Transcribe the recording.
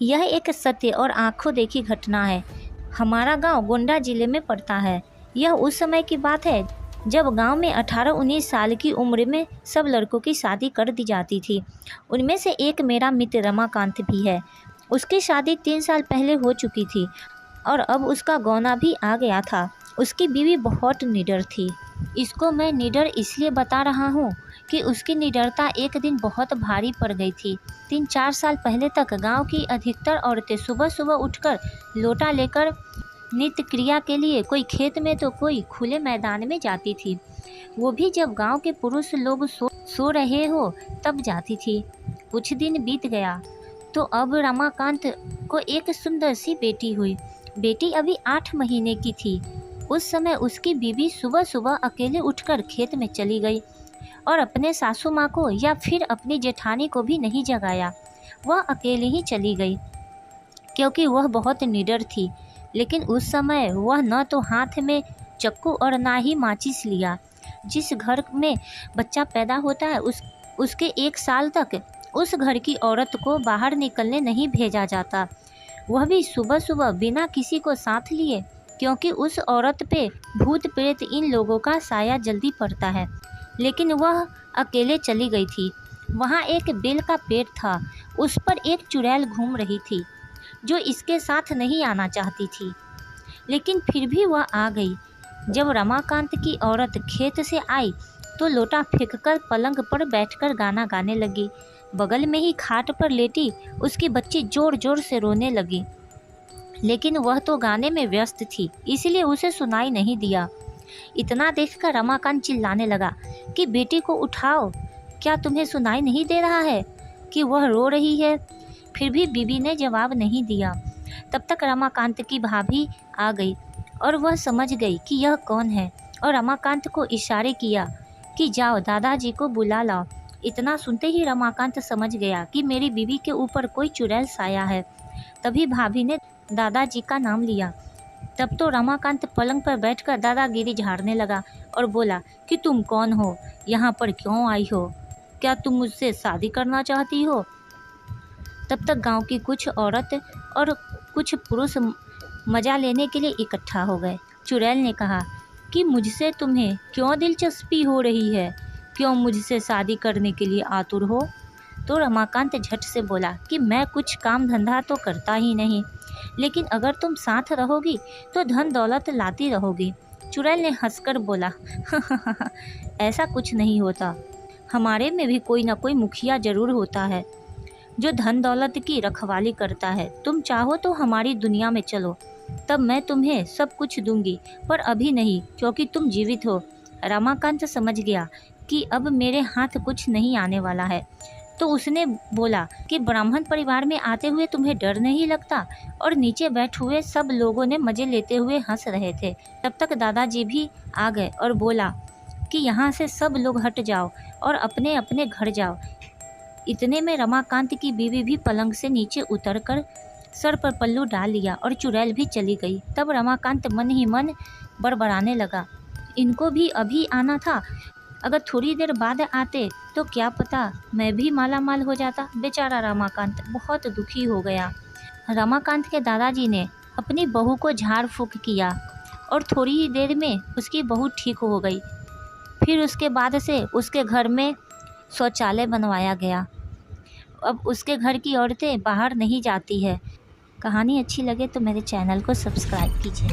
यह एक सत्य और आंखों देखी घटना है। हमारा गांव गोंडा जिले में पड़ता है। यह उस समय की बात है जब गांव में 18-19 साल की उम्र में सब लड़कों की शादी कर दी जाती थी। उनमें से एक मेरा मित्र रमाकांत भी है। उसकी शादी 3 साल पहले हो चुकी थी और अब उसका गौना भी आ गया था। उसकी बीवी बहुत निडर थी। इसको मैं निडर इसलिए बता रहा हूँ कि उसकी निडरता एक दिन बहुत भारी पड़ गई थी। 3-4 साल पहले तक गांव की अधिकतर औरतें सुबह सुबह उठकर लोटा लेकर नित्य क्रिया के लिए कोई खेत में तो कोई खुले मैदान में जाती थी। वो भी जब गांव के पुरुष लोग सो रहे हो तब जाती थी। कुछ दिन बीत गया तो अब रमाकांत को एक सुंदर सी बेटी हुई। बेटी अभी 8 महीने की थी। उस समय उसकी बीवी सुबह सुबह अकेले उठकर खेत में चली गई और अपने सासू माँ को या फिर अपनी जेठानी को भी नहीं जगाया। वह अकेले ही चली गई क्योंकि वह बहुत निडर थी। लेकिन उस समय वह न तो हाथ में चक्कू और ना ही माचिस लिया। जिस घर में बच्चा पैदा होता है उसके 1 साल तक उस घर की औरत को बाहर निकलने नहीं भेजा जाता, वह भी सुबह सुबह बिना किसी को साथ लिए, क्योंकि उस औरत पे भूत प्रेत इन लोगों का साया जल्दी पड़ता है। लेकिन वह अकेले चली गई थी। वहाँ एक बेल का पेड़ था, उस पर एक चुड़ैल घूम रही थी जो इसके साथ नहीं आना चाहती थी, लेकिन फिर भी वह आ गई। जब रमाकांत की औरत खेत से आई तो लोटा फेंककर पलंग पर बैठकर गाना गाने लगी। बगल में ही खाट पर लेटी उसकी बच्ची जोर जोर से रोने लगी, लेकिन वह तो गाने में व्यस्त थी इसलिए उसे सुनाई नहीं दिया। इतना देखकर रमाकांत चिल्लाने लगा कि बेटी को उठाओ, क्या तुम्हें सुनाई नहीं दे रहा है कि वह रो रही है? फिर भी बीबी ने जवाब नहीं दिया। तब तक रमाकांत की भाभी आ गई और वह समझ गई कि यह कौन है और रमाकांत को इशारे किया कि जाओ दादाजी को बुला लाओ। इतना सुनते ही रमाकांत समझ गया कि मेरी बीबी के ऊपर कोई चुड़ैल साया है। तभी भाभी ने दादाजी का नाम लिया। तब तो रमाकांत पलंग पर बैठकर दादागिरी झाड़ने लगा और बोला कि तुम कौन हो, यहाँ पर क्यों आई हो, क्या तुम मुझसे शादी करना चाहती हो? तब तक गांव की कुछ औरत और कुछ पुरुष मजा लेने के लिए इकट्ठा हो गए। चुड़ैल ने कहा कि मुझसे तुम्हें क्यों दिलचस्पी हो रही है, क्यों मुझसे शादी करने के लिए आतुर हो? तो रमाकांत झट से बोला कि मैं कुछ काम धंधा तो करता ही नहीं, लेकिन अगर तुम साथ रहोगी तो धन दौलत लाती रहोगी। चुड़ैल ने हंसकर बोला ऐसा कुछ नहीं होता, हमारे में भी कोई ना कोई मुखिया जरूर होता है जो धन दौलत की रखवाली करता है। तुम चाहो तो हमारी दुनिया में चलो, तब मैं तुम्हें सब कुछ दूंगी, पर अभी नहीं क्योंकि तुम जीवित हो। रमाकांत समझ गया कि अब मेरे हाथ कुछ नहीं आने वाला है, तो उसने बोला कि ब्राह्मण परिवार में आते हुए तुम्हें डर नहीं लगता? और नीचे बैठे हुए सब लोगों ने मजे लेते हुए हंस रहे थे। तब तक दादाजी भी आ गए और बोला कि यहाँ से सब लोग हट जाओ और अपने अपने घर जाओ। इतने में रमाकांत की बीवी भी पलंग से नीचे उतरकर सर पर पल्लू डाल लिया और चुड़ैल भी चली गई। तब रमाकांत मन ही मन बड़बड़ाने लगा, इनको भी अभी आना था, अगर थोड़ी देर बाद आते तो क्या पता मैं भी माला माल हो जाता। बेचारा रमाकांत बहुत दुखी हो गया। रमाकांत के दादाजी ने अपनी बहू को झाड़ फूँक किया और थोड़ी ही देर में उसकी बहू ठीक हो गई। फिर उसके बाद से उसके घर में शौचालय बनवाया गया। अब उसके घर की औरतें बाहर नहीं जाती है। कहानी अच्छी लगे तो मेरे चैनल को सब्सक्राइब कीजिए।